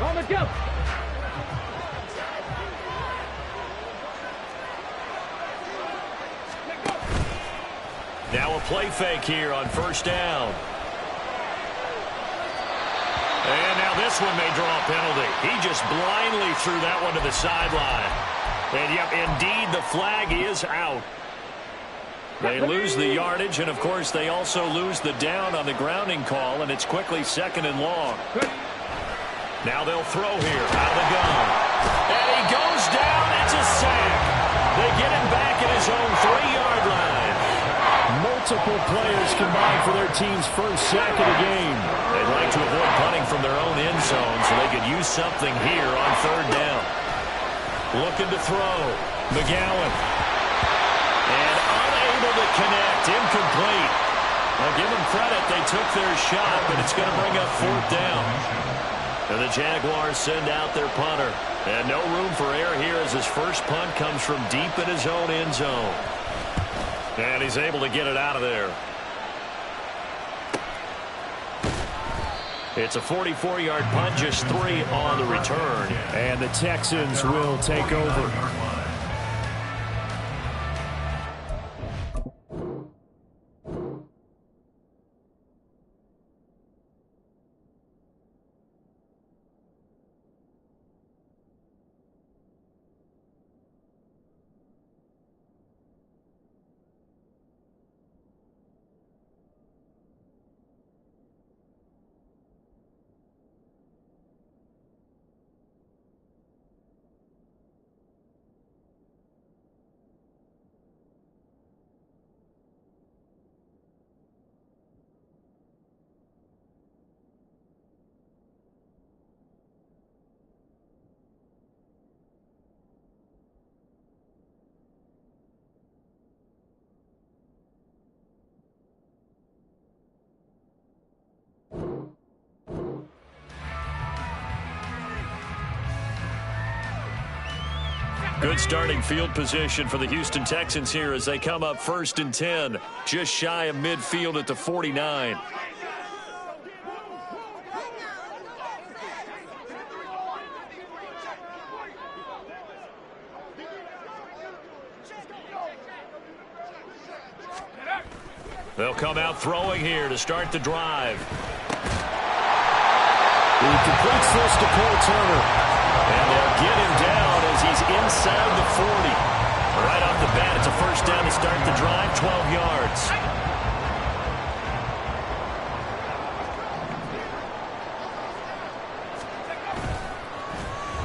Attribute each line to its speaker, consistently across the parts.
Speaker 1: On the go.
Speaker 2: Now a play fake here on first down. And now this one may draw a penalty. He just blindly threw that one to the sideline. And, yep, indeed, the flag is out. They lose the yardage, and, of course, they also lose the down on the grounding call, and it's quickly 2nd and long. Now they'll throw here out of the gun. And he goes down. It's a sack. They get him back at his own 3-yard line.
Speaker 3: Multiple players combined for their team's first sack of the game.
Speaker 2: They'd like to avoid punting from their own end zone so they could use something here on 3rd down. Looking to throw. McGowan. And unable to connect. Incomplete. Well, give them credit. They took their shot, but it's going to bring up 4th down. And the Jaguars send out their punter. And no room for error here as his first punt comes from deep in his own end zone. And he's able to get it out of there. It's a 44-yard punt, just 3 on the return.
Speaker 3: And the Texans will take over.
Speaker 2: Good starting field position for the Houston Texans here as they come up 1st and 10, just shy of midfield at the 49. They'll come out throwing here to start the drive.
Speaker 3: He completes this to Cole Turner.
Speaker 2: And they'll get him down as he's inside the 40. Right off the bat, it's a first down to start the drive, 12 yards.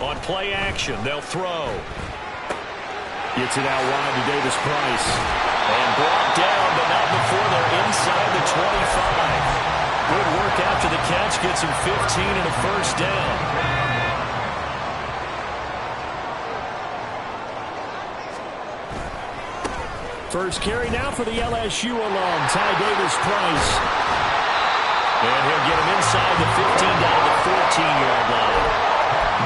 Speaker 2: On play action, they'll throw.
Speaker 3: Gets it out wide to Davis Price.
Speaker 2: And brought down, but not before they're inside the 25. Good work after the catch, gets him 15 and a first down.
Speaker 3: First carry now for the LSU alum, Ty Davis Price.
Speaker 2: And he'll get him inside the 15 down to the 14-yard line.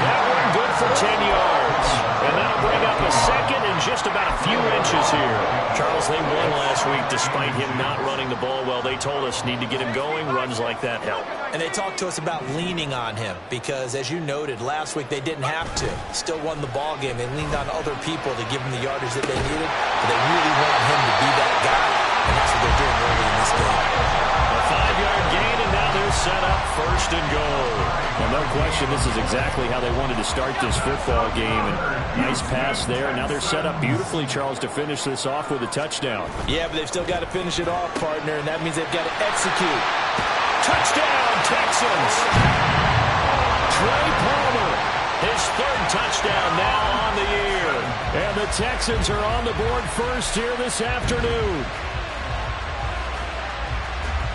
Speaker 2: That one good for 10 yards. And that'll bring up a second and just about a few inches here. Charles, they won last week despite him not running the ball well. They told us need to get him going. Runs like that help.
Speaker 4: And they talked to us about leaning on him because, as you noted, last week they didn't have to. Still won the ball game. They leaned on other people to give them the yardage that they needed. But they really want him to be that guy, and that's what they're doing early in this game.
Speaker 2: A 5-yard gain, and now they're set up 1st and goal.
Speaker 3: Well, no question, this is exactly how they wanted to start this football game. And nice pass there. Now they're set up beautifully, Charles, to finish this off with a touchdown.
Speaker 4: Yeah, but they've still got to finish it off, partner, and that means they've got to execute.
Speaker 2: Touchdown, Texans! Trey Palmer, his 3rd touchdown now on the year.
Speaker 3: And the Texans are on the board first here this afternoon.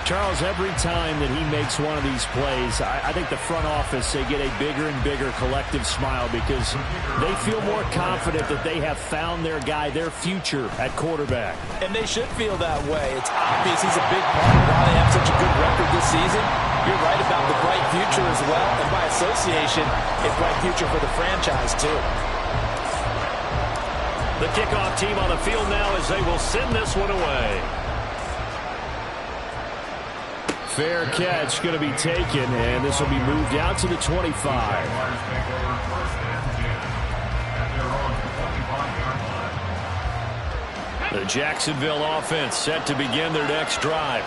Speaker 3: Charles, every time that he makes one of these plays, I think the front office, they get a bigger and bigger collective smile because they feel more confident that they have found their guy, their future at quarterback.
Speaker 4: And they should feel that way. It's obvious he's a big part of why they have such a good record this season. You're right about the bright future as well, and by association, a bright future for the franchise too.
Speaker 2: The kickoff team on the field now as they will send this one away.
Speaker 3: Fair catch going to be taken, and this will be moved out to the 25. The Jacksonville offense set to begin their next drive.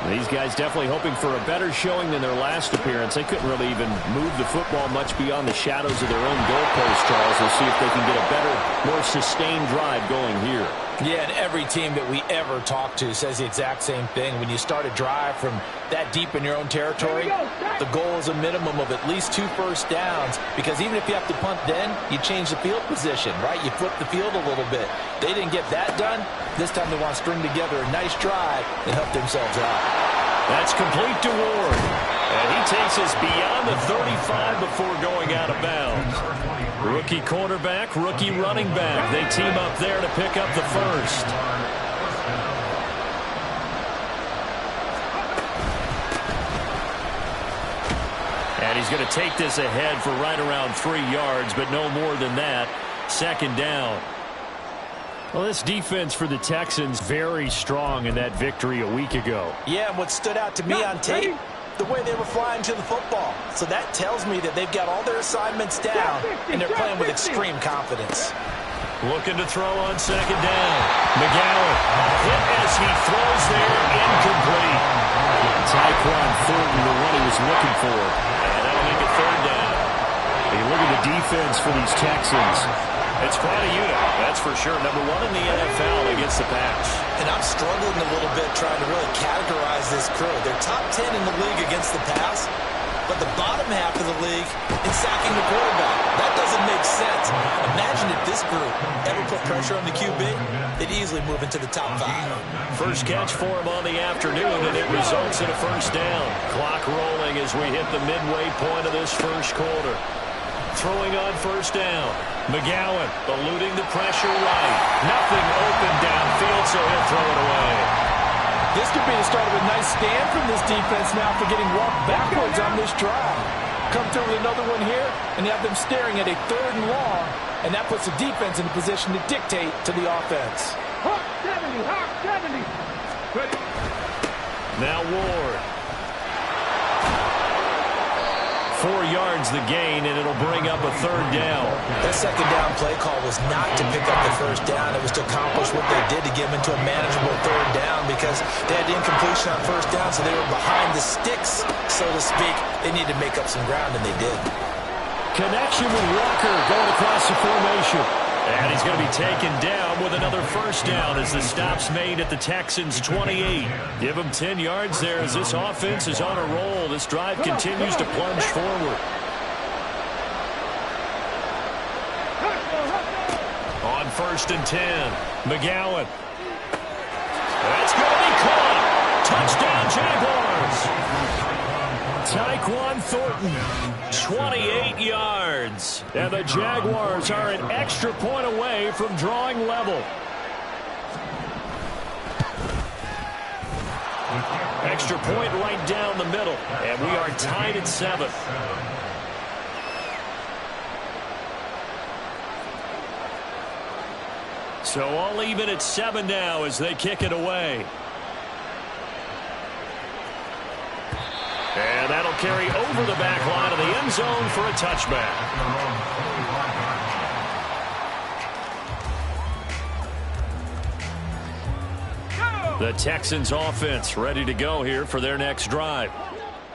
Speaker 3: These guys definitely hoping for a better showing than their last appearance. They couldn't really even move the football much beyond the shadows of their own goalpost, Charles. We'll see if they can get a better, more sustained drive going here.
Speaker 4: Yeah, and every team that we ever talk to says the exact same thing. When you start a drive from that deep in your own territory, the goal is a minimum of at least 2 first downs, because even if you have to punt then, you change the field position, right? You flip the field a little bit. They didn't get that done. This time they want to string together a nice drive and help themselves out.
Speaker 2: That's complete to Ward. And he takes us beyond the 35 before going out of bounds. Rookie quarterback, rookie running back. They team up there to pick up the first. And he's going to take this ahead for right around 3 yards, but no more than that. Second down. Well, this defense for the Texans very strong in that victory a week ago.
Speaker 4: Yeah, and what stood out to me on tape, the way they were flying to the football. So that tells me that they've got all their assignments down, and they're playing with extreme confidence.
Speaker 2: Looking to throw on second down. McGowan, a hit as he throws there, incomplete.
Speaker 3: Tyquan Thornton, the one he was looking for.
Speaker 2: And that'll make it third down.
Speaker 3: Hey, look at the defense for these Texans.
Speaker 2: It's quite a unit, that's for sure. Number 1 in the NFL against the pass.
Speaker 4: And I'm struggling a little bit trying to really categorize this crew. They're top 10 in the league against the pass, but the bottom half of the league in sacking the quarterback. That doesn't make sense. Imagine if this group ever put pressure on the QB, they'd easily move into the top 5.
Speaker 2: First catch for him on the afternoon, and it results in a first down. Clock rolling as we hit the midway point of this first quarter. Throwing on first down. McGowan eluding the pressure right. Nothing open downfield, so he'll throw it away.
Speaker 4: This could be the start of a nice stand from this defense now for getting walked backwards on this drive. Come through with another one here, and have them staring at a 3rd and long, and that puts the defense in a position to dictate to the offense.
Speaker 1: Hawk 70.
Speaker 2: Now Ward. 4 yards the gain, and it'll bring up a third down.
Speaker 4: That second down play call was not to pick up the first down. It was to accomplish what they did to get them into a manageable third down, because they had the incompletion on first down, so they were behind the sticks, so to speak. They needed to make up some ground, and they did.
Speaker 3: Connection with Walker going across the formation.
Speaker 2: And he's going to be taken down with another first down as the stop's made at the Texans' 28. Give him 10 yards there as this offense is on a roll. This drive continues to plunge forward. On 1st and 10, McGowan. That's going to be caught. Touchdown, Jaguars.
Speaker 3: Tyquan Thornton,
Speaker 2: 28 yards.
Speaker 3: and the Jaguars are an extra point away from drawing level.
Speaker 2: Extra point right down the middle, and we are tied at 7. So all even at 7 now as they kick it away. And that'll carry over the back line of the end zone for a touchback. The Texans offense ready to go here for their next drive.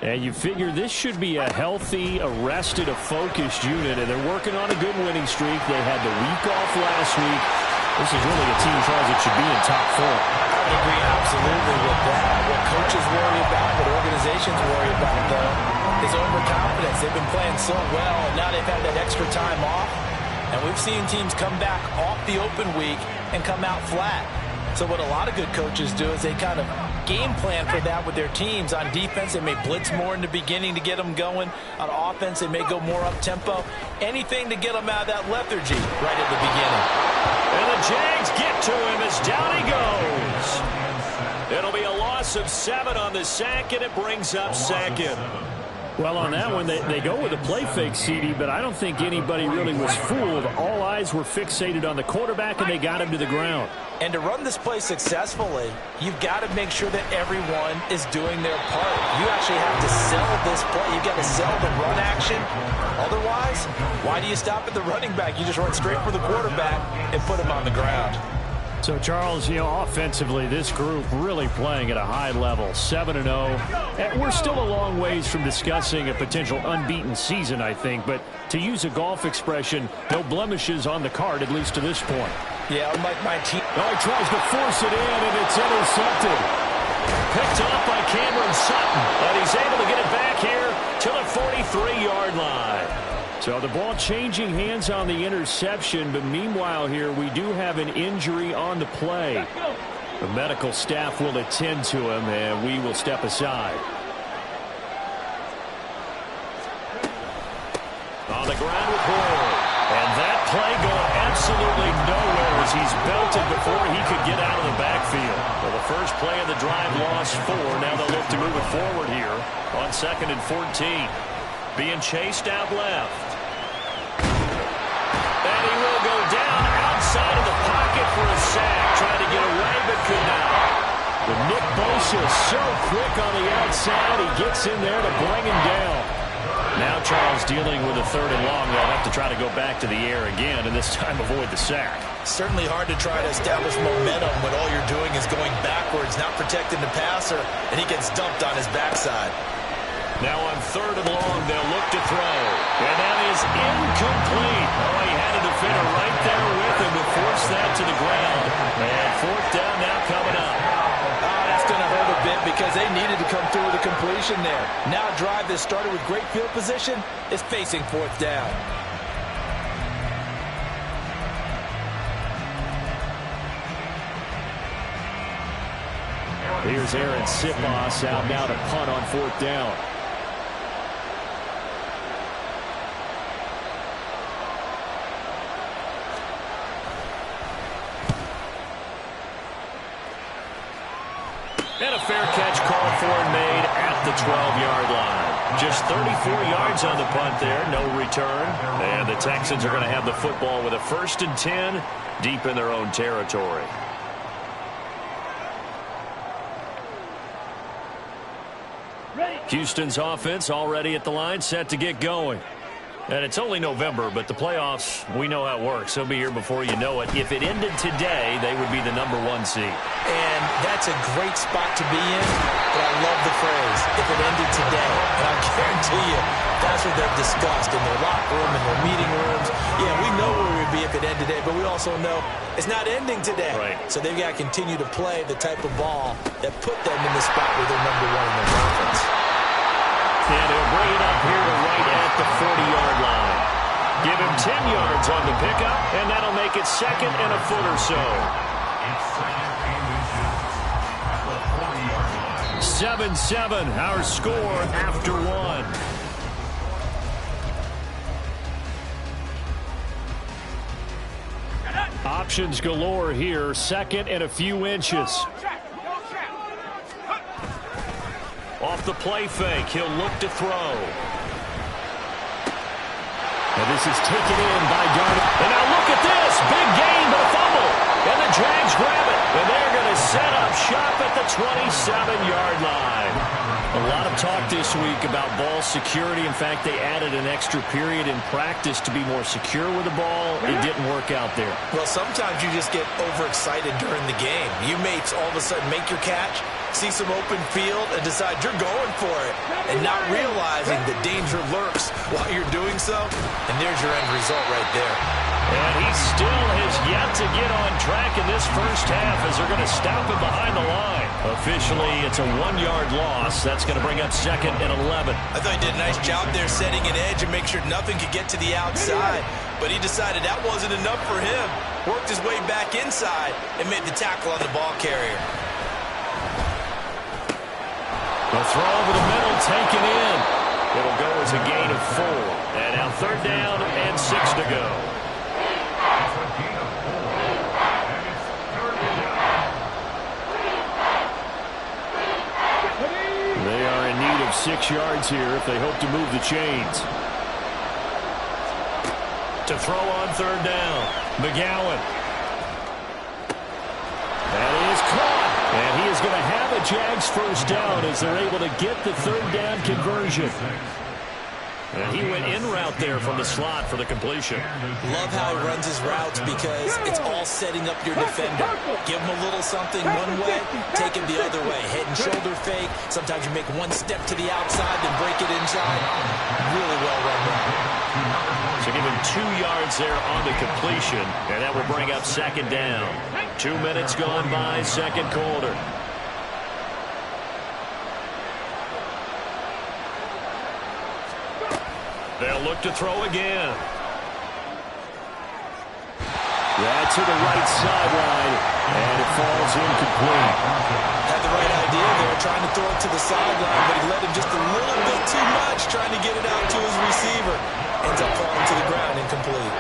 Speaker 3: And you figure this should be a healthy, arrested, a focused unit, and they're working on a good winning streak. They had the week off last week. This is really a team, Charles, that should be in top 4.
Speaker 4: I would agree absolutely with that. What coaches worry about, what organizations worry about, though, is overconfidence. They've been playing so well, and now they've had that extra time off. And we've seen teams come back off the open week and come out flat. So what a lot of good coaches do is they kind of game plan for that with their teams. On defense, they may blitz more in the beginning to get them going. On offense, they may go more up-tempo. Anything to get them out of that lethargy right at the beginning.
Speaker 2: And the Jags get to him as down he goes. It'll be a loss of 7 on the sack, and it brings up second.
Speaker 3: Well, on that one, they go with a play fake, CD, but I don't think anybody really was fooled. All eyes were fixated on the quarterback, and they got him to the ground.
Speaker 4: And to run this play successfully, you've got to make sure that everyone is doing their part. You actually have to sell this play. You've got to sell the run action. Otherwise, why do you stop at the running back? You just run straight for the quarterback and put him on the ground.
Speaker 3: So, Charles, offensively, this group really playing at a high level, 7-0. And we're still a long ways from discussing a potential unbeaten season, I think. But to use a golf expression, no blemishes on the card, at least to this point.
Speaker 4: Yeah, unlike my team.
Speaker 3: Oh, he tries to force it in, and it's intercepted.
Speaker 2: Picked up by Cameron Sutton, but he's able to get it back here to the 43-yard line.
Speaker 3: So the ball changing hands on the interception, but meanwhile here we do have an injury on the play. The medical staff will attend to him, and we will step aside.
Speaker 2: On the ground with Ward. And that play going absolutely nowhere as he's belted before he could get out of the backfield. Well, the first play of the drive lost 4. Now they'll look to move it forward here on 2nd and 14. Being chased out left. And he will go down outside of the pocket for a sack. Tried to get away but could not.
Speaker 3: But Nick Bosa so quick on the outside. He gets in there to bring him down.
Speaker 2: Now Charles dealing with a 3rd and long. They'll have to try to go back to the air again and this time avoid the sack.
Speaker 4: Certainly hard to try to establish momentum when all you're doing is going backwards, not protecting the passer, and he gets dumped on his backside.
Speaker 2: Now on 3rd and long, they'll look to throw. And that is incomplete. Oh, he had a defender right there with him to force that to the ground. And 4th down now coming up.
Speaker 4: That's going to hurt a bit because they needed to come through with a completion there. Now a drive that started with great field position is facing 4th down.
Speaker 3: Here's Aaron Sipos out now to punt on 4th down.
Speaker 2: And a fair catch called for and made at the 12-yard line. Just 34 yards on the punt there, no return. And the Texans are going to have the football with a 1st and 10 deep in their own territory. Houston's offense already at the line, set to get going. And it's only November, but the playoffs, we know how it works. They'll be here before you know it. If it ended today, they would be the #1 seed.
Speaker 4: And that's a great spot to be in, but I love the phrase, if it ended today. And I guarantee you, that's what they've discussed in their locker room, in their meeting rooms. Yeah, we know where we would be if it ended today, but we also know it's not ending today.
Speaker 2: Right.
Speaker 4: So they've got to continue to play the type of ball that put them in the spot where they're #1 in the conference.
Speaker 2: And he'll bring it up here to right at the 40-yard line. Give him 10 yards on the pickup, and that'll make it 2nd and a foot or so. 7-7, our score after 1.
Speaker 3: Options galore here, 2nd and a few inches.
Speaker 2: Off the play fake, he'll look to throw.
Speaker 3: And this is taken in by Darnold.
Speaker 2: And now look at this, big gain, but a fumble. And the Jags grab it, and they're going to set up shop at the 27-yard line.
Speaker 3: A lot of talk this week about ball security. In fact, they added an extra period in practice to be more secure with the ball. It didn't work out there.
Speaker 4: Well, sometimes you just get overexcited during the game. You may all of a sudden make your catch, see some open field, and decide you're going for it, and not realizing the danger lurks while you're doing so, and there's your end result right there.
Speaker 2: And he still has yet to get on track in this first half as they're going to stop him behind the line. Officially, it's a 1-yard loss. That's going to bring up 2nd and 11.
Speaker 4: I thought he did a nice job there setting an edge and make sure nothing could get to the outside, but he decided that wasn't enough for him. Worked his way back inside and made the tackle on the ball carrier.
Speaker 2: The throw over the middle, taken in. It'll go as a gain of 4. And now 3rd down and 6 to go.
Speaker 3: They are in need of 6 yards here if they hope to move the chains.
Speaker 2: To throw on third down, McGowan.
Speaker 3: That is caught. And he is going to have a Jags first down as they're able to get the third down conversion.
Speaker 2: And he went in route there from the slot for the completion.
Speaker 4: Love how he runs his routes because it's all setting up your defender. Give him a little something one way, take him the other way. Head and shoulder fake. Sometimes you make one step to the outside, then break it inside. Really well run route.
Speaker 2: So give him 2 yards there on the completion, and that will bring up second down. 2 minutes gone by, second quarter. They'll look to throw again.
Speaker 3: Yeah, to the right sideline, and it falls incomplete.
Speaker 4: Had the right idea there, trying to throw it to the sideline, but he let him just a little bit too much, trying to get it out to his receiver. Ends up falling to the ground, incomplete.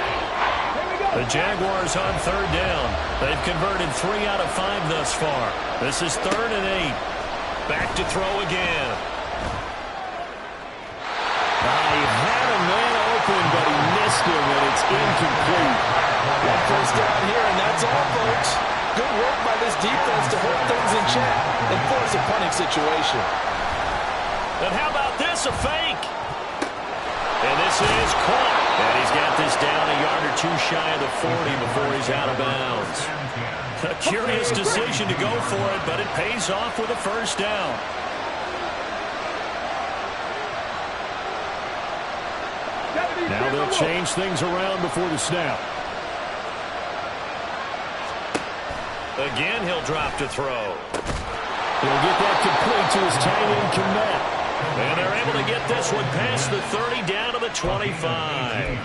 Speaker 2: The Jaguars on third down. They've converted 3 out of 5 thus far. This is 3rd and 8. Back to throw again.
Speaker 3: He had a man open, but he missed him, and it's incomplete.
Speaker 4: One first down here, and that's all, folks. Good work by this defense to hold things in check and force a punting situation.
Speaker 2: And how about this, a fake? And this is caught. And he's got this down a yard or 2 shy of the 40 before he's out of bounds. A curious decision to go for it, but it pays off with a first down.
Speaker 3: Now they'll change things around before the snap.
Speaker 2: Again, he'll drop to throw.
Speaker 3: He'll get that complete to his tight end, Kmet.
Speaker 2: And they're able to get this one past the 30 down to the 25.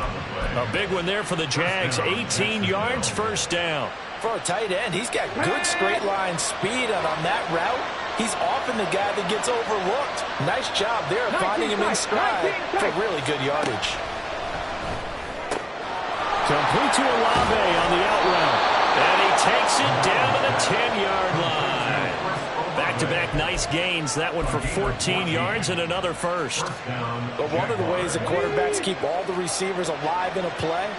Speaker 2: A big one there for the Jags. 18 yards, first down.
Speaker 4: For a tight end, he's got good straight line speed, and on that route, he's often the guy that gets overlooked. Nice job there of finding him in stride for really good yardage.
Speaker 3: Complete to Olave on the out route.
Speaker 2: And he takes it down to the 10-yard line. Back-to-back nice gains. That one for 14 yards and another first.
Speaker 4: But one of the ways that quarterbacks keep all the receivers alive in a play,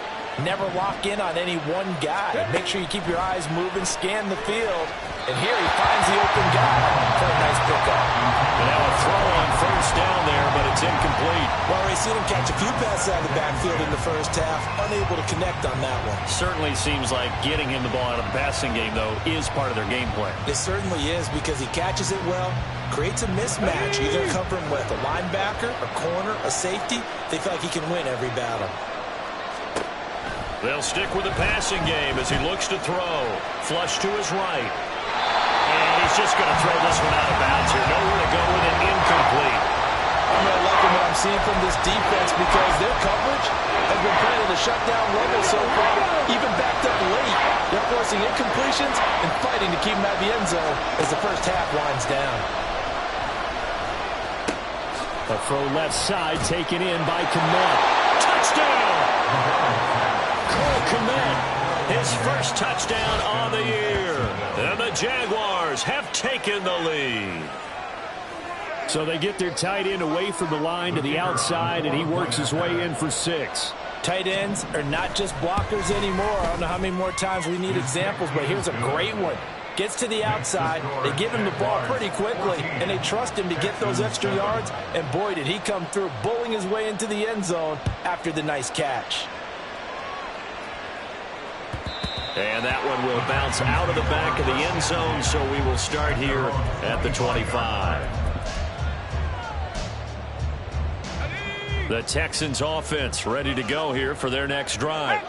Speaker 4: never lock in on any one guy. Make sure you keep your eyes moving, scan the field. And here he finds the open guy for a nice pickup.
Speaker 2: And now a throw on first down there, but it's incomplete.
Speaker 4: Well, we've seen him catch a few passes out of the backfield in the first half. Unable to connect on that one.
Speaker 2: Certainly seems like getting him the ball out of the passing game, though, is part of their game plan.
Speaker 4: It certainly is because he catches it well, creates a mismatch. You're going to cover him with a linebacker, a corner, a safety. They feel like he can win every battle.
Speaker 2: They'll stick with the passing game as he looks to throw. Flush to his right. And he's just going to throw this one out of bounds here. Nowhere to go with it. Incomplete.
Speaker 4: I'm really liking what I'm seeing from this defense because their coverage has been playing at a shutdown level so far, even backed up late. They're forcing incompletions and fighting to keep them out of the end zone as the first half winds down.
Speaker 3: A throw left side taken in by Kmet.
Speaker 2: Touchdown! Cole Kmet, his first touchdown on the year. And the Jaguars have taken the lead.
Speaker 3: So they get their tight end away from the line to the outside, and he works his way in for 6.
Speaker 4: Tight ends are not just blockers anymore. I don't know how many more times we need examples, but here's a great one. Gets to the outside, they give him the ball pretty quickly, and they trust him to get those extra yards, and boy, did he come through, bowling his way into the end zone after the nice catch.
Speaker 2: And that one will bounce out of the back of the end zone, so we will start here at the 25. The Texans offense ready to go here for their next drive.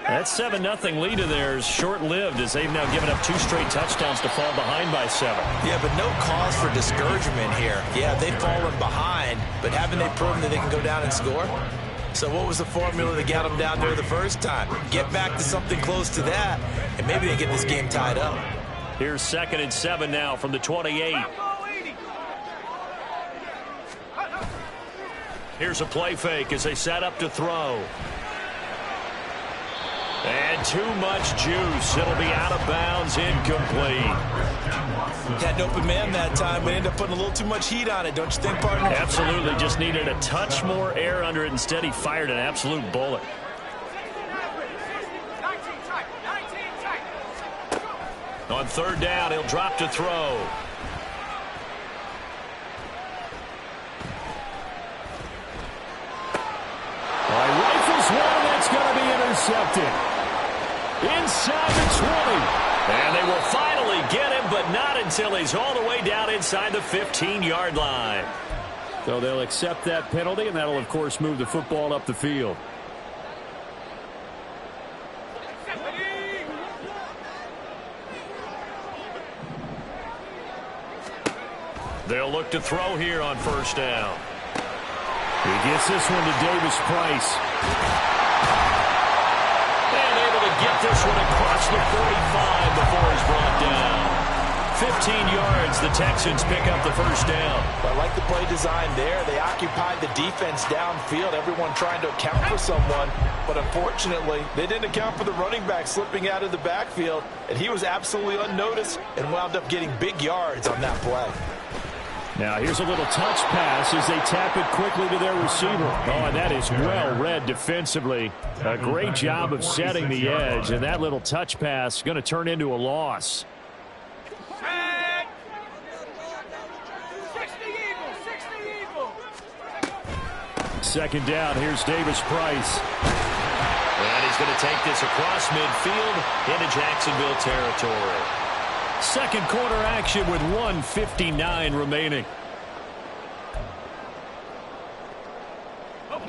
Speaker 2: That 7-0 lead of theirs short-lived as they've now given up 2 straight touchdowns to fall behind by 7.
Speaker 4: Yeah, but no cause for discouragement here. Yeah, they've fallen behind, but haven't they proven that they can go down and score? So what was the formula that got them down there the first time? Get back to something close to that, and maybe they get this game tied up.
Speaker 2: Here's 2nd and 7 now from the 28. Here's a play fake as they set up to throw. And too much juice. It'll be out of bounds, incomplete.
Speaker 4: Had an open man that time, but ended up putting a little too much heat on it, don't you think, partner?
Speaker 2: Absolutely. Just needed a touch more air under it. Instead, he fired an absolute bullet. On third down, he'll drop to throw.
Speaker 3: Rifles one, that's going to be intercepted. Inside the 20.
Speaker 2: And they will finally get him, but not until he's all the way down inside the 15-yard line.
Speaker 3: So they'll accept that penalty, and that'll, of course, move the football up the field.
Speaker 2: They'll look to throw here on first down.
Speaker 3: He gets this one to Davis Price.
Speaker 2: And able to get this one across the 45 before he's brought down. 15 yards, the Texans pick up the first down.
Speaker 4: I like the play design there. They occupied the defense downfield, everyone trying to account for someone. But unfortunately, they didn't account for the running back slipping out of the backfield. And he was absolutely unnoticed and wound up getting big yards on that play.
Speaker 3: Now here's a little touch pass as they tap it quickly to their receiver. Oh, and that is well read defensively. A great job of setting the edge, and that little touch pass is going to turn into a loss.
Speaker 1: 60 Eagles.
Speaker 3: Second down, here's Davis Price.
Speaker 2: And he's going to take this across midfield into Jacksonville territory.
Speaker 3: Second quarter action with 1:59 remaining.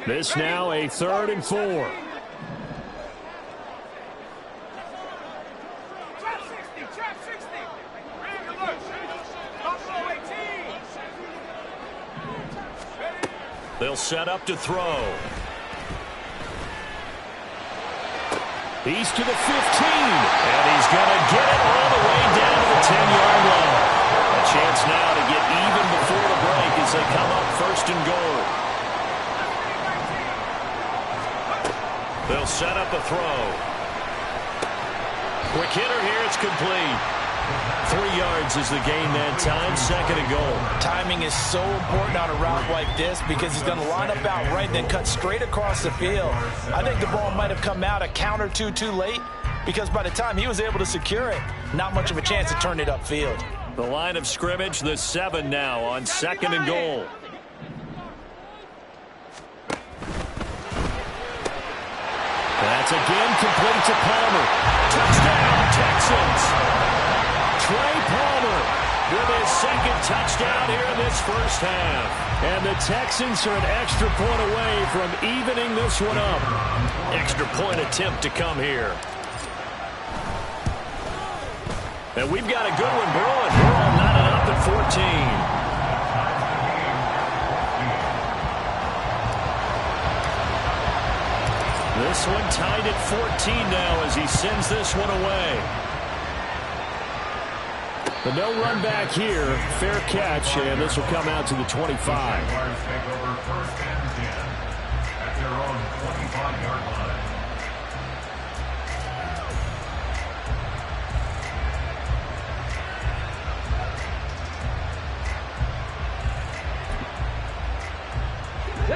Speaker 3: This now a 3rd and 4.
Speaker 1: Trap 60. Buffalo 18.
Speaker 2: They'll set up to throw.
Speaker 3: He's to the 15.
Speaker 2: And he's going to get it all the way down to the 10-yard line. A chance now to get even before the break as they come up 1st and goal. They'll set up a throw. Quick hitter here. It's complete. 3 yards is the gain that time. 2nd and goal.
Speaker 4: Timing is so important on a route like this because he's going to line up out right and then cut straight across the field. I think the ball might have come out a count or two too late because by the time he was able to secure it, not much of a chance to turn it upfield.
Speaker 2: The line of scrimmage, the 7 now on 2nd and goal.
Speaker 3: That's again complete to Palmer.
Speaker 2: Touchdown, Texans.
Speaker 3: Trey Palmer
Speaker 2: with his 2nd touchdown here in this first half.
Speaker 3: And the Texans are an extra point away from evening this one up.
Speaker 2: Extra point attempt to come here. And we've got a good one brewing. We're all knotted up at 14. This one tied at 14 now as he sends this one away.
Speaker 3: The no run back here, fair catch, and this will come out to the 25.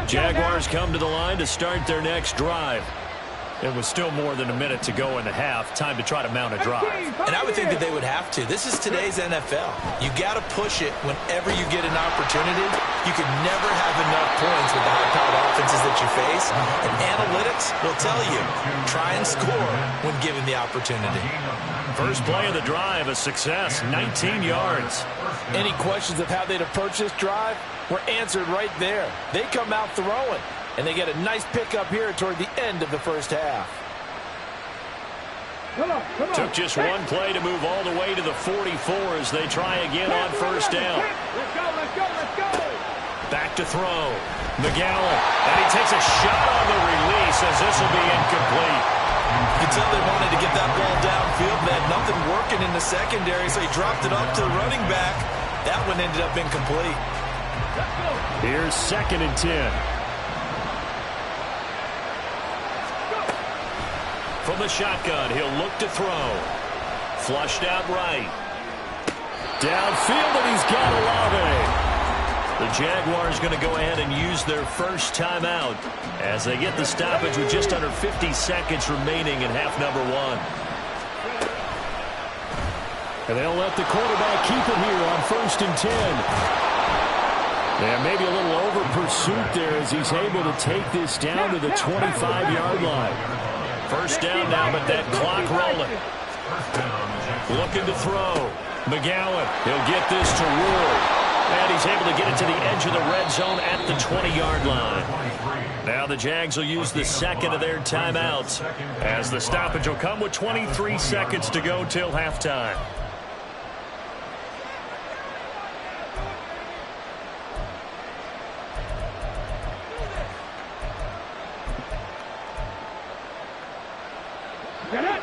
Speaker 2: Jaguars come to the line to start their next drive. It was still more than a minute to go in the half. Time to try to mount a drive.
Speaker 4: And I would think that they would have to. This is today's NFL. You got to push it whenever you get an opportunity. You could never have enough points with the high-powered offenses that you face. And analytics will tell you, try and score when given the opportunity.
Speaker 2: First play of the drive, a success, 19 yards.
Speaker 4: Any questions of how they'd approach this drive were answered right there. They come out throwing. And they get a nice pickup here toward the end of the first half.
Speaker 2: Took just one play to move all the way to the 44 as they try again on first down.
Speaker 1: Let's go.
Speaker 2: Back to throw. McGowan. And he takes a shot on the release as this will be incomplete.
Speaker 4: You can tell they wanted to get that ball downfield. They had nothing working in the secondary, so he dropped it up to the running back. That one ended up incomplete.
Speaker 3: Here's 2nd and 10.
Speaker 2: from the shotgun. He'll look to throw. Flushed out right.
Speaker 3: Downfield, and he's got Olave.
Speaker 2: The Jaguars going to go ahead and use their first timeout as they get the stoppage with just under 50 seconds remaining in half number one.
Speaker 3: And they'll let the quarterback keep it here on 1st and 10. And maybe a little over pursuit there as he's able to take this down to the 25-yard line.
Speaker 2: First down now, but that clock rolling. Looking to throw. McGowan, he'll get this to Ward. And he's able to get it to the edge of the red zone at the 20-yard line. Now the Jags will use the second of their timeouts as the stoppage will come with 23 seconds to go till halftime.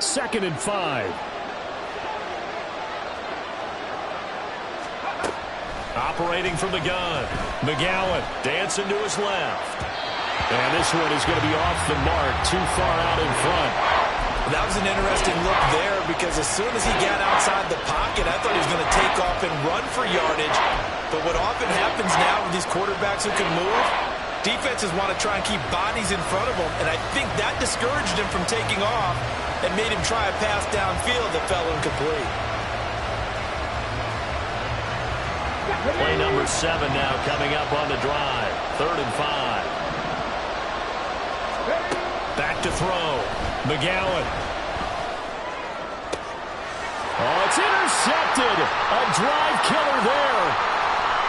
Speaker 3: Second and 5.
Speaker 2: Operating from the gun. McGowan dancing to his left.
Speaker 3: And this one is going to be off the mark, too far out in front.
Speaker 4: That was an interesting look there because as soon as he got outside the pocket, I thought he was going to take off and run for yardage. But what often happens now with these quarterbacks who can move, defenses want to try and keep bodies in front of them. And I think that discouraged him from taking off and made him try a pass downfield that fell incomplete.
Speaker 2: Play number 7 now coming up on the drive. 3rd and 5. Back to throw. McGowan.
Speaker 3: Oh, it's intercepted. A drive killer there.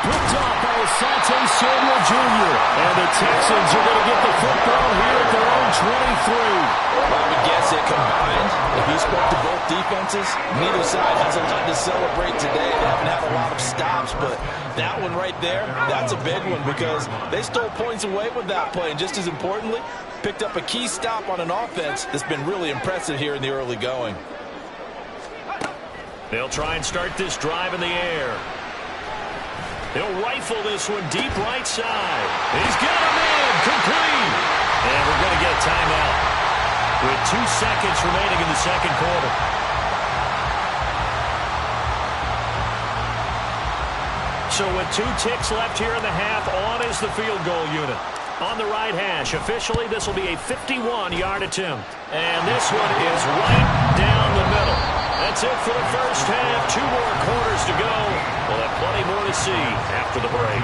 Speaker 3: Picked off by Asante Samuel Jr. And the Texans are going to get the football here at their own 23.
Speaker 4: I would guess it combined. If you spoke to both defenses, neither side has a lot to celebrate today. They haven't had a lot of stops, but that one right there, that's a big one because they stole points away with that play. And just as importantly, picked up a key stop on an offense that's been really impressive here in the early going.
Speaker 2: They'll try and start this drive in the air. He'll rifle this one deep right side. He's got him in. Complete. And we're going to get a timeout with 2 seconds remaining in the second quarter. So with 2 ticks left here in the half, on is the field goal unit. On the right hash, officially this will be a 51-yard attempt. And this one is right down the middle. That's it for the first half. 2 more quarters to go. We'll have plenty more to see after the break.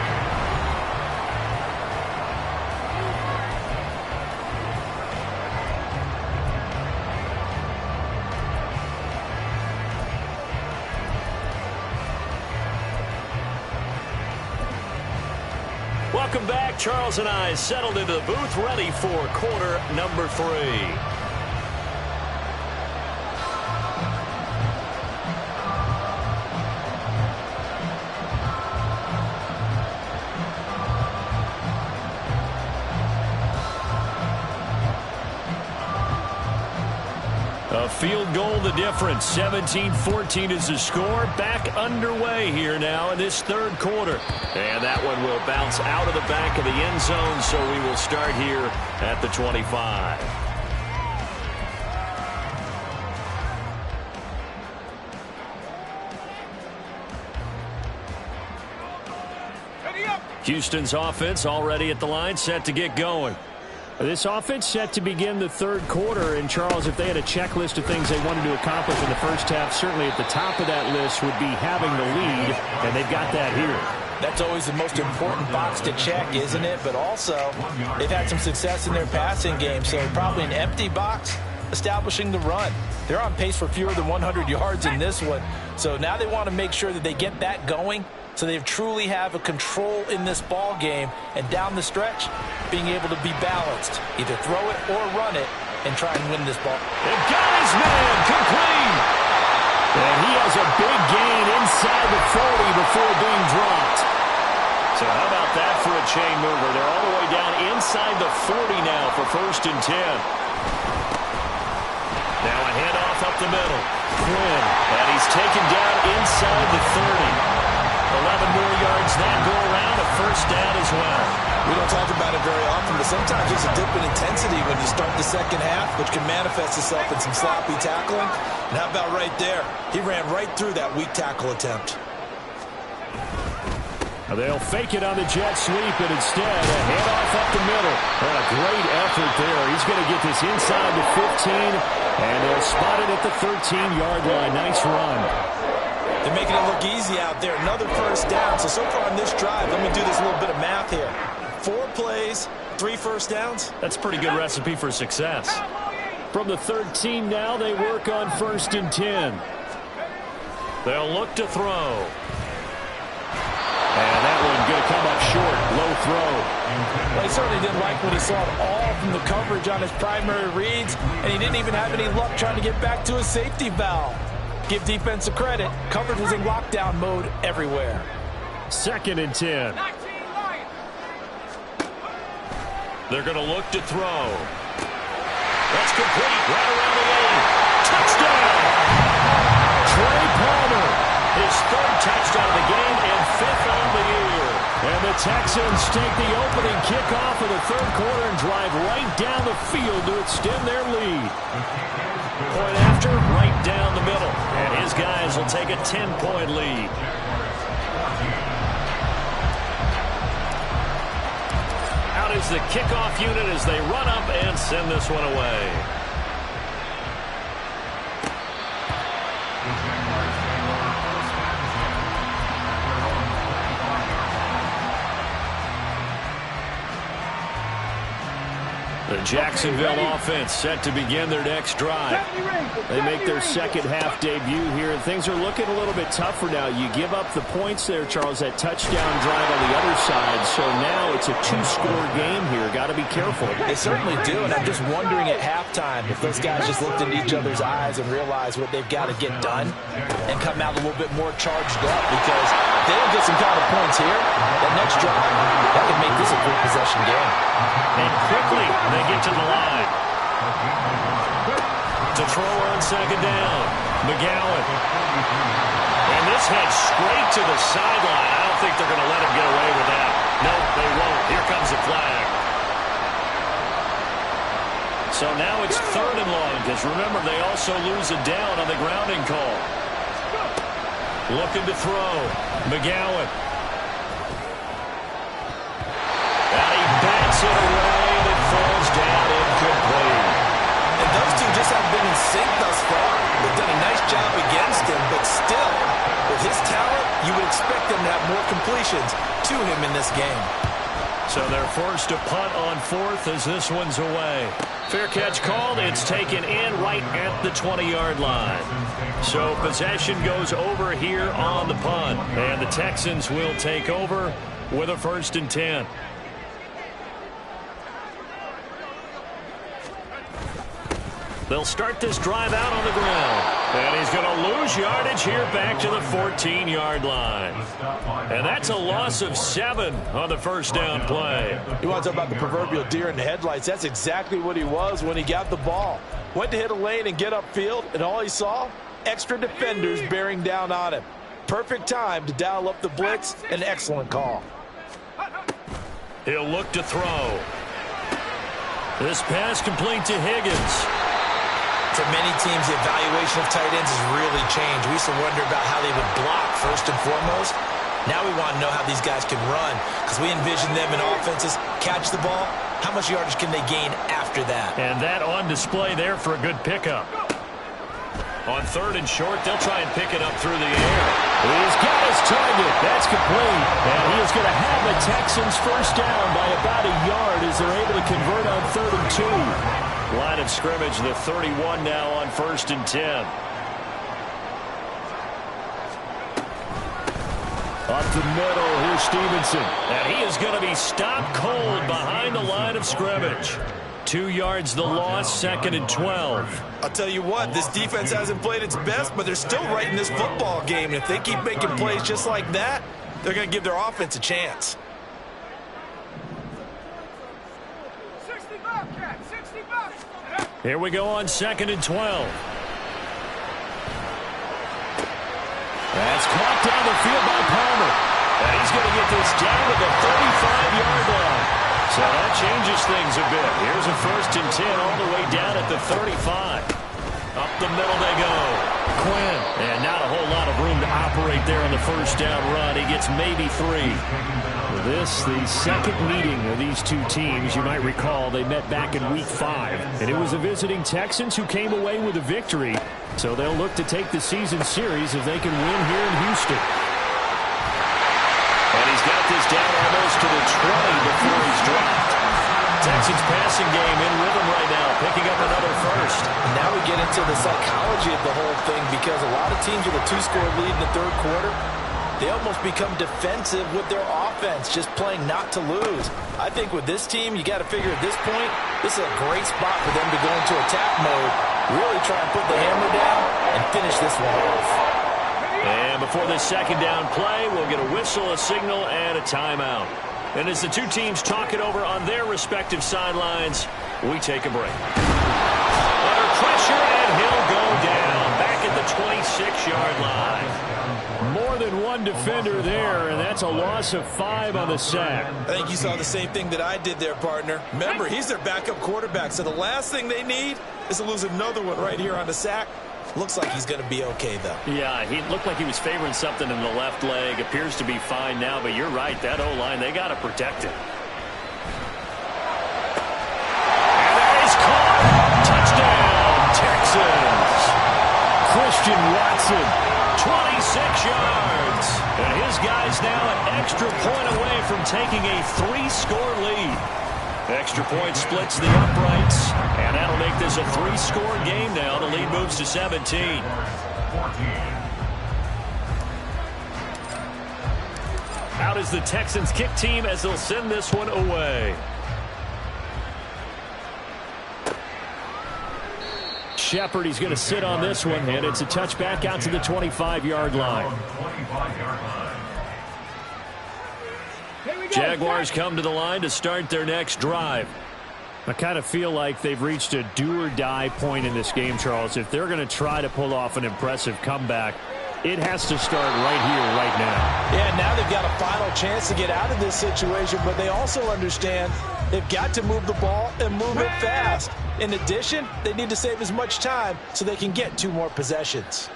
Speaker 2: Welcome back. Charles and I settled into the booth ready for quarter number 3. A field goal the difference. 17-14 is the score. Back underway here now in this third quarter. And that one will bounce out of the back of the end zone, so we will start here at the 25. Houston's offense already at the line, set to get going.
Speaker 3: This offense set to begin the third quarter, and Charles, if they had a checklist of things they wanted to accomplish in the first half, certainly at the top of that list would be having the lead, and they've got that here.
Speaker 4: That's always the most important box to check, isn't it? But also, they've had some success in their passing game, so probably an empty box establishing the run. They're on pace for fewer than 100 yards in this one, so now they want to make sure that they get that going so they truly have a control in this ball game, and down the stretch, being able to be balanced. Either throw it or run it and try and win this ball.
Speaker 2: And got his man complete.
Speaker 3: And he has a big gain inside the 40 before being dropped.
Speaker 2: So how about that for a chain mover? They're all the way down inside the 40 now for 1st and 10. Now a handoff up the middle. Quinn, and he's taken down inside the 30. 11 more yards that go around, a first down as well.
Speaker 4: We don't talk about it very often, but sometimes there's a dip in intensity when you start the second half, which can manifest itself in some sloppy tackling. And how about right there? He ran right through that weak tackle attempt.
Speaker 3: They'll fake it on the jet sweep, and instead a handoff up the middle. And a great effort there. He's going to get this inside the 15, and they'll spot it at the 13-yard line. Nice run.
Speaker 4: They're making it look easy out there. Another first down. So far on this drive, let me do this little bit of math here. 4 plays, 3 first downs.
Speaker 2: That's a pretty good recipe for success.
Speaker 3: From the 13 now, they work on 1st and 10.
Speaker 2: They'll look to throw.
Speaker 3: And that one going to come up short. Low throw.
Speaker 4: Well, he certainly didn't like what he saw at all from the coverage on his primary reads, and he didn't even have any luck trying to get back to his safety valve. Give defensive credit. Coverage was in lockdown mode everywhere.
Speaker 3: 2nd and 10.
Speaker 2: They're going to look to throw. That's complete. Right around the 8. Touchdown!
Speaker 3: Trey Palmer.
Speaker 2: His 3rd touchdown of the game and 5th on the year.
Speaker 3: And the Texans take the opening kickoff of the 3rd quarter and drive right down the field to extend their lead.
Speaker 2: Point after, right down the middle. And his guys will take a 10-point lead. Out is the kickoff unit as they run up and send this one away. The Jacksonville offense set to begin their next drive.
Speaker 3: They make their second half debut here, and things are looking a little bit tougher now. You give up the points there, Charles, that touchdown drive on the other side. So now it's a 2-score game here. Got to be careful.
Speaker 4: They certainly do, and I'm just wondering at halftime if those guys just looked into each other's eyes and realized what they've got to get done and come out a little bit more charged up, because they don't get some kind of points here. That next drive, that can make this a 3-possession game.
Speaker 2: And quickly, they get to the line. To throw on 2nd down. McGowan. And this heads straight to the sideline. I don't think they're going to let him get away with that. No, they won't. Here comes the flag. So now it's 3rd and long, because remember, they also lose a down on the grounding call. Looking to throw. McGowan. And he bats it away, and it falls down incomplete.
Speaker 4: And those two just haven't been in sync thus far. They've done a nice job against him, but still, with his talent, you would expect them to have more completions to him in this game.
Speaker 2: So they're forced to punt on 4th as this one's away. Fair catch called. It's taken in right at the 20-yard line. So possession goes over here on the punt. And the Texans will take over with a 1st and 10. They'll start this drive out on the ground. And he's going to lose yardage here back to the 14-yard line. And that's a loss of 7 on the first down play.
Speaker 4: You want to talk about the proverbial deer in the headlights? That's exactly what he was when he got the ball. Went to hit a lane and get upfield, and all he saw? Extra defenders bearing down on him. Perfect time to dial up the blitz. An excellent call.
Speaker 2: He'll look to throw. This pass complete to Higgins.
Speaker 4: To many teams, the evaluation of tight ends has really changed. We used to wonder about how they would block first and foremost. Now we want to know how these guys can run, because we envision them in offenses catch the ball. How much yardage can they gain after that?
Speaker 2: And that on display there for a good pickup. On 3rd and short, they'll try and pick it up through the air.
Speaker 3: He's got his target. That's complete. And he is going to have the Texans first down by about a yard as they're able to convert on 3rd and 2.
Speaker 2: Line of scrimmage, the 31 now on 1st and 10.
Speaker 3: Up the middle, here's Stevenson.
Speaker 2: And he is going to be stopped cold behind the line of scrimmage. 2 yards the loss, 2nd and 12.
Speaker 4: I'll tell you what, this defense hasn't played its best, but they're still right in this football game. And if they keep making plays just like that, they're going to give their offense a chance.
Speaker 2: Here we go on 2nd and 12.
Speaker 3: That's caught down the field by Palmer.
Speaker 2: And he's going to get this down to the 35-yard line. So that changes things a bit. Here's a 1st and 10 all the way down at the 35. Up the middle they go. Quinn. And not a whole lot of room to operate there on the 1st down run. He gets maybe 3.
Speaker 3: This, the second meeting of these two teams. You might recall they met back in Week 5. And it was the visiting Texans who came away with a victory. So they'll look to take the season series if they can win here in Houston.
Speaker 2: And he's got this down almost to the 20 before he's dropped. Texans passing game in rhythm right now, picking up another 1st.
Speaker 4: And now we get into the psychology of the whole thing because a lot of teams with a 2-score lead in the 3rd quarter, they almost become defensive with their offense, just playing not to lose. I think with this team, you got to figure at this point, this is a great spot for them to go into attack mode, really try and put the hammer down and finish this one off.
Speaker 2: And before this 2nd down play, we'll get a whistle, a signal, and a timeout. And as the two teams talk it over on their respective sidelines, we take a break. Under pressure, and he'll go down back at the 26-yard line.
Speaker 3: More than one defender there, and that's a loss of 5 on the sack.
Speaker 4: I think you saw the same thing that I did there, partner. Remember, he's their backup quarterback, so the last thing they need is to lose another one right here on the sack. Looks like he's going to be okay, though.
Speaker 2: Yeah, he looked like he was favoring something in the left leg. Appears to be fine now, but you're right. That O-line, they got to protect it. And that is caught. Touchdown, Texans.
Speaker 3: Christian Watson.
Speaker 2: 26 yards. And his guy's now an extra point away from taking a 3-score lead. Extra point splits the uprights, and that'll make this a 3-score game now. The lead moves to 17. Out is the Texans kick team as they'll send this one away.
Speaker 3: Shepard, he's going to sit on this one, and it's a touchback out to the 25-yard line.
Speaker 2: Jaguars come to the line to start their next drive.
Speaker 3: I kind of feel like they've reached a do-or-die point in this game, Charles. If they're going to try to pull off an impressive comeback, it has to start right here, right now.
Speaker 4: Yeah, now they've got a final chance to get out of this situation, but they also understand they've got to move the ball and move it fast. In addition, they need to save as much time so they can get 2 more possessions.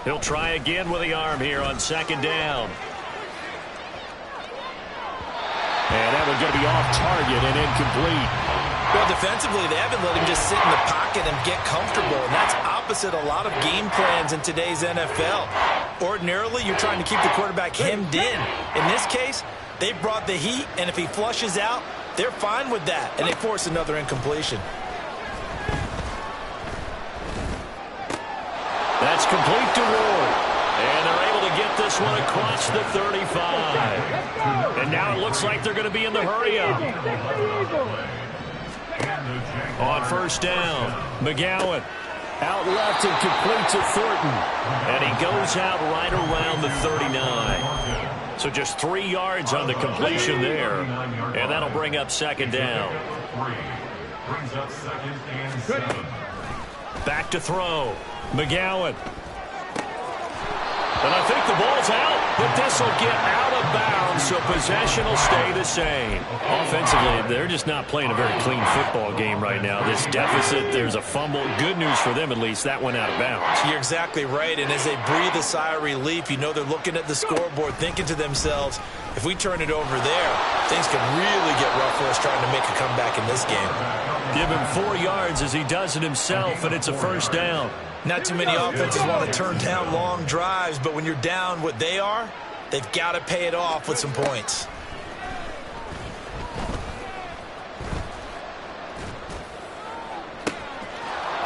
Speaker 2: He'll try again with the arm here on 2nd down.
Speaker 3: And that one's going to be off target and incomplete.
Speaker 4: Well, defensively, they haven't let him just sit in the pocket and get comfortable, and that's opposite a lot of game plans in today's NFL. Ordinarily, you're trying to keep the quarterback hemmed in. In this case, they brought the heat, and if he flushes out, they're fine with that, and they force another incompletion.
Speaker 2: That's complete to Ward. And they're able to get this one across the 35. And now it looks like they're going to be in the hurry-up. On 1st down, McGowan.
Speaker 3: Out left and complete to Thornton.
Speaker 2: And he goes out right around the 39. So just 3 yards on the completion there. And that'll bring up 2nd down. Back to throw. McGowan. And I think the ball's out, but this will get out of bounds, so possession will stay the same. Offensively, they're just not playing a very clean football game right now. This deficit, there's a fumble. Good news for them, at least. That went out of bounds.
Speaker 4: You're exactly right, and as they breathe a sigh of relief, you know they're looking at the scoreboard, thinking to themselves, if we turn it over there, things can really get rough for us trying to make a comeback in this game.
Speaker 2: Give him 4 yards as he does it himself, and it's a 1st down.
Speaker 4: Not too many offenses want to turn down long drives, but when you're down what they are, they've got to pay it off with some points.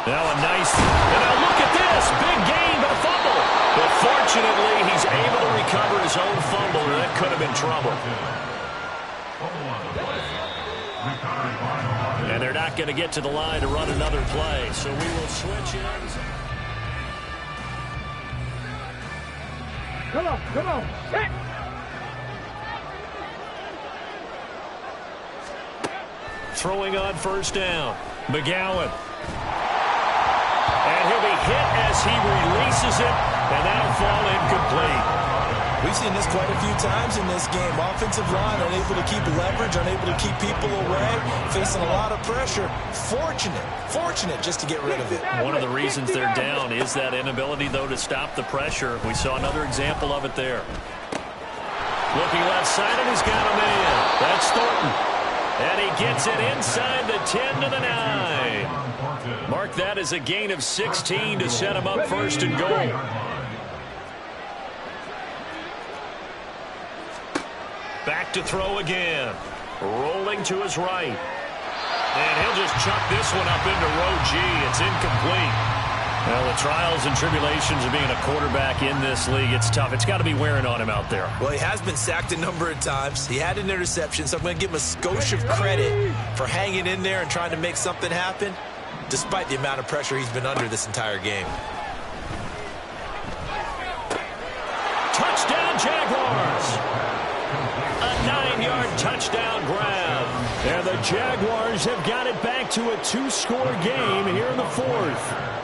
Speaker 2: Now a nice, and now look at this, big gain, but a fumble. But fortunately, he's able to recover his own fumble, and that could have been trouble. And they're not going to get to the line to run another play, so we will switch ends.
Speaker 1: Come on, hit!
Speaker 2: Throwing on 1st down, McGowan. And he'll be hit as he releases it, and that'll fall incomplete.
Speaker 4: We've seen this quite a few times in this game. Offensive line unable to keep leverage, unable to keep people away, facing a lot of pressure. Fortunate just to get rid of it.
Speaker 2: One of the reasons they're down is that inability, though, to stop the pressure. We saw another example of it there. Looking left side, and he's got him in. That's Thornton. And he gets it inside the 10 to the 9. Mark that as a gain of 16 to set him up first and goal. Back to throw again. Rolling to his right. And he'll just chuck this one up into row G. It's incomplete. Well, the trials and tribulations of being a quarterback in this league, it's tough. It's got to be wearing on him out there.
Speaker 4: Well, he has been sacked a number of times. He had an interception, so I'm going to give him a skosh of credit for hanging in there and trying to make something happen, despite the amount of pressure he's been under this entire game.
Speaker 2: Touchdown, Jaguars! A 9-yard touchdown grab.
Speaker 3: And the Jaguars have got it back to a 2-score game here in the 4th.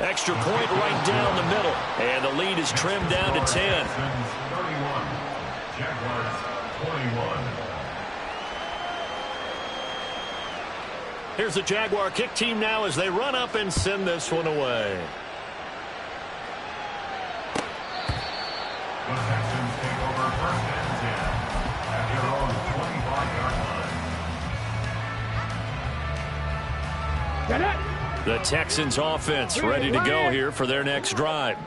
Speaker 2: Extra point right down the middle. And the lead is trimmed down to 10. Here's the Jaguar kick team now as they run up and send this one away.
Speaker 5: The Texans take over first and 10 at their own 25-yard line.
Speaker 1: Get it!
Speaker 2: The Texans offense ready to go here for their next drive.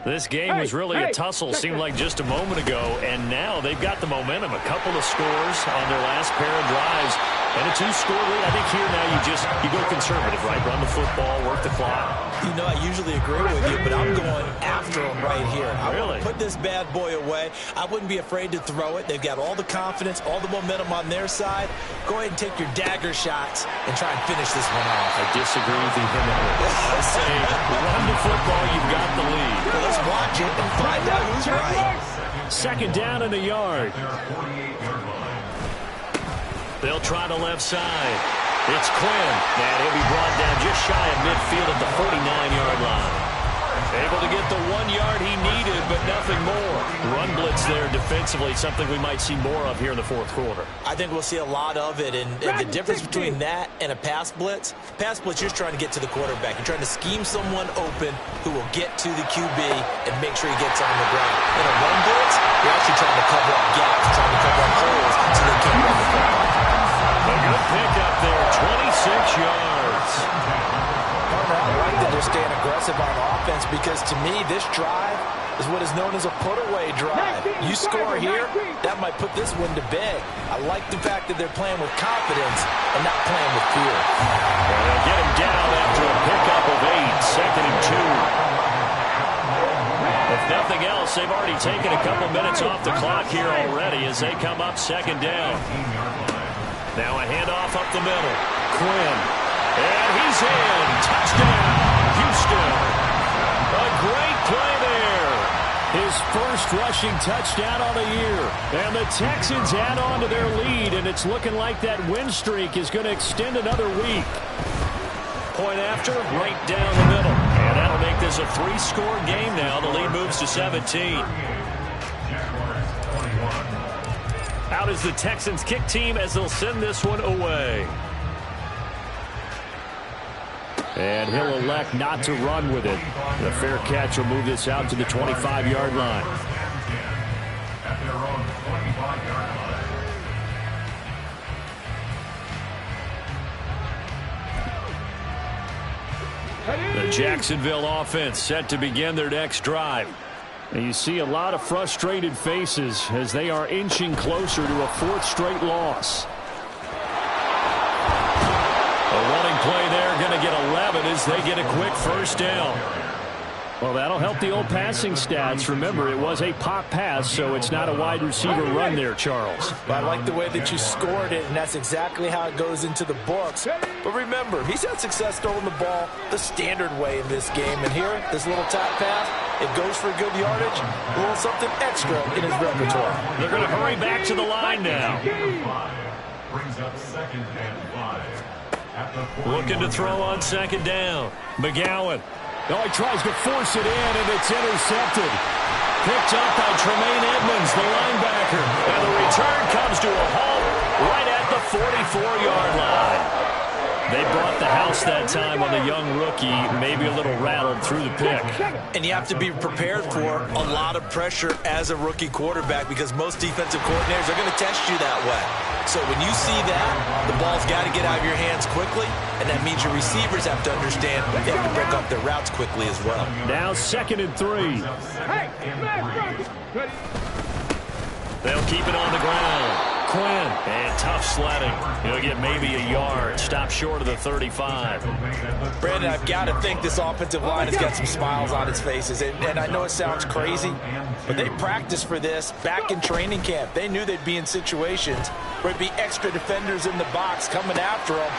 Speaker 2: This game was really a tussle, seemed like just a moment ago, and now they've got the momentum. A couple of scores on their last pair of drives, and a 2-score lead. I think here now you go conservative, right? Run the football, work the clock.
Speaker 4: You know, I usually agree with you, but I'm going after him right here. I
Speaker 2: Really?
Speaker 4: put this bad boy away. I wouldn't be afraid to throw it. They've got all the confidence, all the momentum on their side. Go ahead and take your dagger shots and try and finish this one off.
Speaker 2: I disagree with you vehemently. I say run the football, you've got the lead.
Speaker 4: Well, let's watch it and find out who's right.
Speaker 3: Second down in the yard.
Speaker 5: Their 48-yard line.
Speaker 2: They'll try the left side. It's Quinn, and he'll be brought down just shy of midfield at the 49-yard line. Able to get the 1 yard he needed, but nothing more. Run blitz there defensively, something we might see more of here in the 4th quarter.
Speaker 4: I think we'll see a lot of it, and the difference between that and a pass blitz, you're just trying to get to the quarterback. You're trying to scheme someone open who will get to the QB and make sure he gets on the ground. In a run blitz, you're actually trying to cover up gaps, trying to cover up holes so they can't run the football.
Speaker 2: A good pickup there, 26 yards.
Speaker 4: I like that they're staying aggressive on offense because, to me, this drive is what is known as a put-away drive. You score here, that might put this one to bed. I like the fact that they're playing with confidence and not playing with fear.
Speaker 2: Well, they'll get him down after a pickup of 8, 2nd and 2. If nothing else, they've already taken a couple minutes off the clock here already as they come up 2nd down. Now a handoff up the middle. Quinn. And he's in. Touchdown, Houston. A great play there.
Speaker 3: His first rushing touchdown on the year. And the Texans add on to their lead, and it's looking like that win streak is going to extend another week.
Speaker 2: Point after, right down the middle. And that'll make this a 3-score game now. The lead moves to 17. Out is the Texans kick team as they'll send this one away.
Speaker 3: And he'll elect not to run with it. The fair catch will move this out to the 25-yard line.
Speaker 5: At their own 25-yard line.
Speaker 2: The Jacksonville offense set to begin their next drive.
Speaker 3: And you see a lot of frustrated faces as they are inching closer to a 4th straight loss.
Speaker 2: A running play there, going to get 11 as they get a quick first down.
Speaker 3: Well, that'll help the old passing stats. Remember, it was a pop pass, so it's not a wide receiver run there, Charles.
Speaker 4: But I like the way that you scored it, and that's exactly how it goes into the books. But remember, he's had success throwing the ball the standard way in this game. And here, this little top pass, it goes for good yardage, a little something extra in his repertoire.
Speaker 2: They're going to hurry back to the line now.
Speaker 5: Brings up 2nd and 5. At the 41.
Speaker 2: Looking to throw on 2nd down. McGowan.
Speaker 3: Oh, he tries to force it in, and it's intercepted.
Speaker 2: Picked up by Tremaine Edmonds, the linebacker. And the return comes to a halt right at the 44-yard line. They brought the house that time on the young rookie, maybe a little rattled through the pick.
Speaker 4: And you have to be prepared for a lot of pressure as a rookie quarterback because most defensive coordinators are going to test you that way. So when you see that, the ball's got to get out of your hands quickly, and that means your receivers have to understand they have to break up their routes quickly as well.
Speaker 3: Now 2nd and 3.
Speaker 2: They'll keep it on the ground. Quinn, and tough sledding. He'll get maybe a yard. Stop short of the 35.
Speaker 4: Brandon, I've got to think this offensive line has got some smiles on its faces. And I know it sounds crazy, but they practiced for this back in training camp. They knew they'd be in situations where there'd be extra defenders in the box coming after them,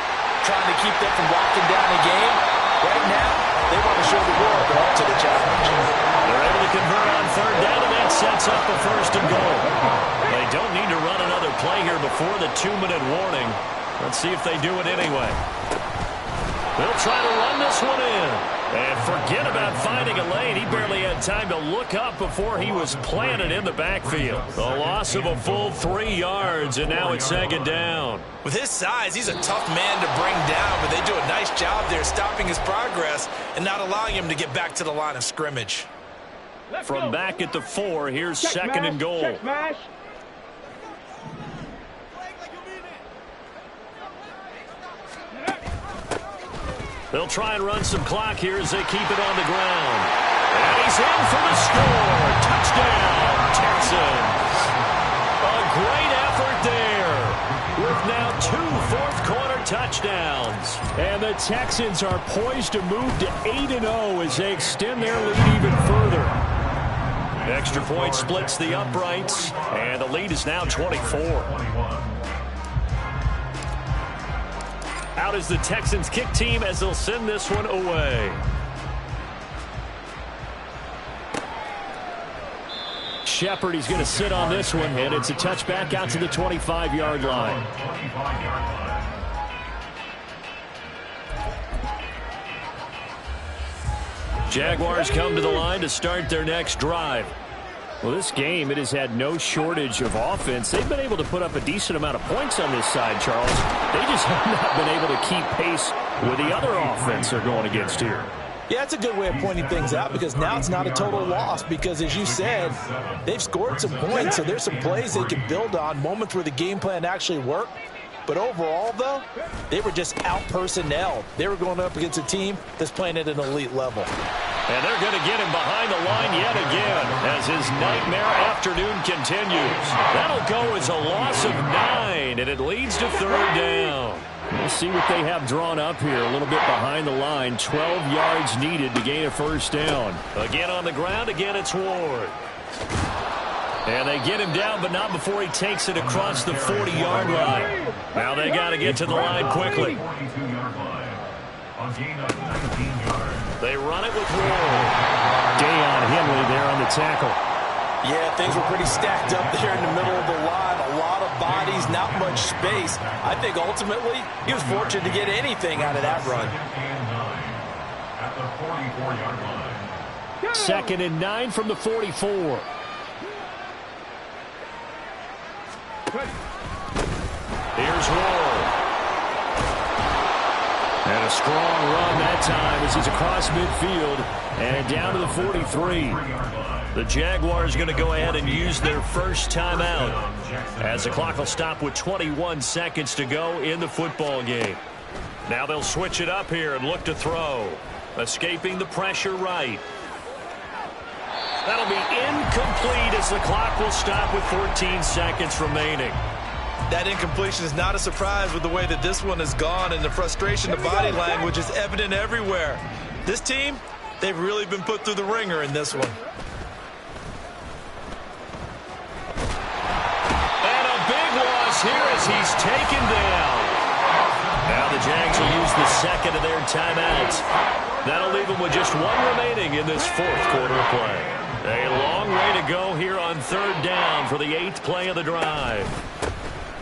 Speaker 4: trying to keep them from locking down a game. Right now, they want to show the world they're up to the challenge.
Speaker 2: They're able to convert on 3rd down, and that sets up the 1st and goal. They don't need to run another play here before the 2-minute warning. Let's see if they do it anyway. They'll try to run this one in. And forget about finding a lane. He barely had time to look up before he was planted in the backfield. The loss of a full 3 yards, and now it's 2nd down.
Speaker 4: With his size, he's a tough man to bring down, but they do a nice job there stopping his progress and not allowing him to get back to the line of scrimmage.
Speaker 2: From back at the 4, here's 2nd and goal. They'll try and run some clock here as they keep it on the ground. And he's in for the score. Touchdown, Texans. A great effort there with now 2 fourth-quarter touchdowns.
Speaker 3: And the Texans are poised to move to 8-0 as they extend their lead even further.
Speaker 2: Extra point splits the uprights, and the lead is now 24. Out is the Texans kick team as they'll send this one away.
Speaker 3: Shepard, he's going to sit on this one, and it's a touchback out to the 25-yard line.
Speaker 2: Jaguars come to the line to start their next drive.
Speaker 3: Well, this game, it has had no shortage of offense. They've been able to put up a decent amount of points on this side, Charles. They just have not been able to keep pace with the other offense they're going against here.
Speaker 4: Yeah, that's a good way of pointing things out because now it's not a total loss because, as you said, they've scored some points, so there's some plays they can build on, moments where the game plan actually worked. But overall, though, they were just out-personnel. They were going up against a team that's playing at an elite level.
Speaker 2: And they're going to get him behind the line yet again as his nightmare afternoon continues. That'll go as a loss of 9, and it leads to 3rd down.
Speaker 3: We'll see what they have drawn up here. A little bit behind the line. 12 yards needed to gain a 1st down.
Speaker 2: Again on the ground. Again, it's Ward. And they get him down, but not before he takes it across the 40-yard line. Now they got to get to the line quickly. They run it with Ward.
Speaker 3: Deion Henley there on the tackle.
Speaker 4: Yeah, things were pretty stacked up there in the middle of the line. A lot of bodies, not much space. I think ultimately he was fortunate to get anything out of that run.
Speaker 3: 2nd and 9 from the 44.
Speaker 2: Here's Ward.
Speaker 3: And a strong run that time as he's across midfield and down to the 43.
Speaker 2: The Jaguars going to go ahead and use their first timeout as the clock will stop with 21 seconds to go in the football game. Now they'll switch it up here and look to throw. Escaping the pressure right. That'll be incomplete as the clock will stop with 14 seconds remaining.
Speaker 4: That incompletion is not a surprise with the way that this one has gone, and the frustration, the body language is evident everywhere. This team, they've really been put through the ringer in this one.
Speaker 2: And a big loss here as he's taken down. Now the Jags will use the 2nd of their timeouts. That'll leave them with just 1 remaining in this 4th quarter of play. A long way to go here on 3rd down for the 8th play of the drive.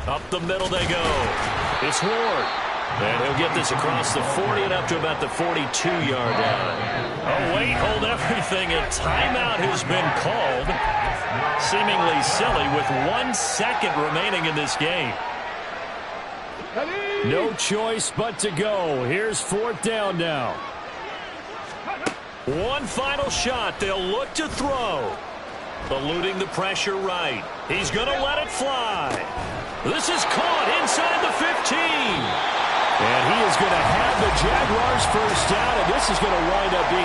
Speaker 2: Up the middle they go. It's Ward. And he'll get this across the 40 and up to about the 42-yard line. Oh, wait, hold everything. A timeout has been called. Seemingly silly with 1 second remaining in this game.
Speaker 3: No choice but to go. Here's 4th down now.
Speaker 2: One final shot. They'll look to throw. Eluding the pressure right. He's going to let it fly. This is caught inside the 15.
Speaker 3: And he is going to have the Jaguars first down, and this is going to wind up being